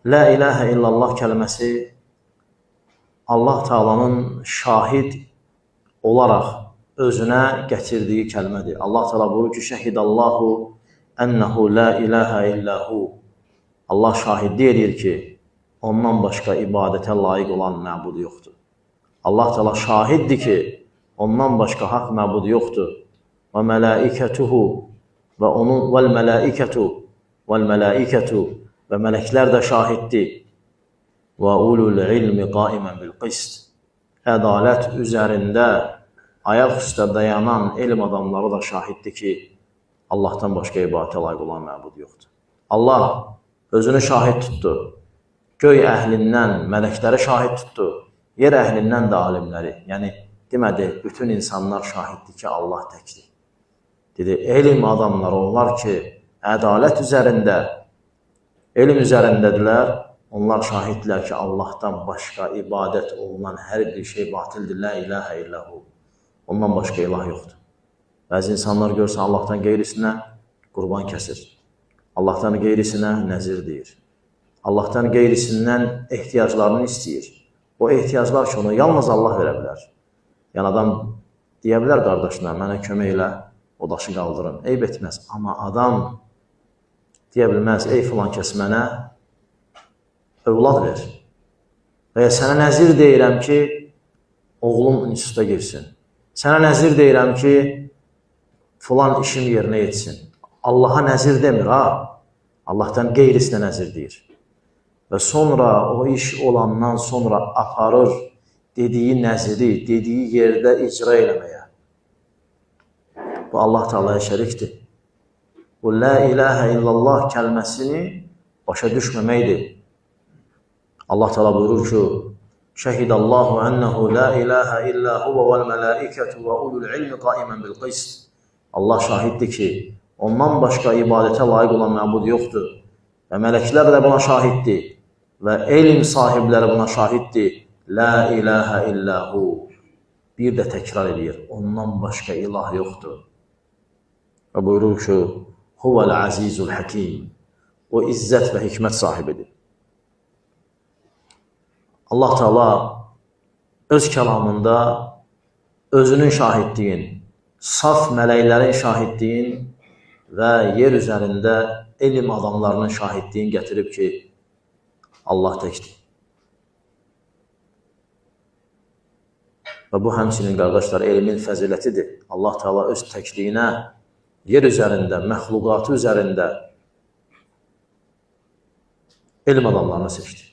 La ilahə illallah kəlməsi Allah Taala'nın şahid olaraq özünə gətirdiyi kəlmədir. Allah Taala buyurur ki, şəhidallahu ənəhu la ilahə illəhu. Allah şahidlik edir ki, ondan başqa ibadətə layiq olan məbud yoxdur. Allah Taala şahiddir ki, ondan başqa haqq məbud yoxdur. Və mələikətuhu və onun vəl-mələikətu və mələklər də şahiddir. Və ulul ilmi qaimən bil qist. Ədalət üzərində ayaq üstə dayanan elm adamları da şahiddir ki, Allahdan başqa ibadətə layiq olan məbud yoxdur. Allah özünü şahid tutdu. Göy əhlindən mələkləri şahid tutdu. Yer əhlindən də alimləri. Yəni, demədi, bütün insanlar şahiddir ki, Allah təkdir. Dedi, elm adamları onlar ki, ədalət üzərində, elm üzərindədirlər, onlar şahiddirlər ki, Allahdan başqa ibadət olunan hər bir şey batildir. La ilahə illəhu. Ondan başqa ilah yoxdur. Bəzi insanlar görsən Allahdan qeyrisinə qurban kəsir. Allahdan qeyrisinə nəzir deyir. Allahdan qeyrisindən ehtiyaclarını istəyir. O ehtiyaclar ki, onu yalnız Allah verə bilər. Yəni, adam deyə bilər qardaşına, mənə kömək elə, o daşı qaldırın. Eyb etməz. Amma adam deyə bilməz, ey filan kəs mənə övlad ver. Və ya sənə nəzir deyirəm ki, oğlum instituta girsin. Sənə nəzir deyirəm ki, filan işim yerinə yetsin. Allaha nəzir demir, ha? Allahdan qeyrisinə nəzir deyir. Və sonra o iş olandan sonra aparır dediyi nəziri, dediyi yerdə icra eləməyə. Bu Allah Taala'ya şərikdir. Bu la ilahə illallah kəlməsini başa düşməməkdir. Allah Taala buyurur ki, şəhidallahu ənəhu la ilahə illə huvə vəl mələikətu və ulul ilmi qaimən bil qist. Allah şahiddir ki, ondan başqa ibadətə layiq olan məbud yoxdur. Və mələklər də buna şahiddir. Və elm sahibləri buna şahiddir. La ilahə illəhu. Bir də təkrar edir. Ondan başqa ilah yoxdur. Və buyurur ki, huvəl əzizul həkim. O izzət və hikmət sahibidir. Allah Taala öz kəlamında özünün şahidliyin, saf mələklərin şahidliyin və yer üzərində elm adamlarının şahidliyin gətirib ki, Allah təkdir. Və bu həmçinin, qardaşlar, elmin fəzilətidir. Allah Taala öz təkliyinə yer üzərində, məxluqatı üzərində elm adamlarını seçdi.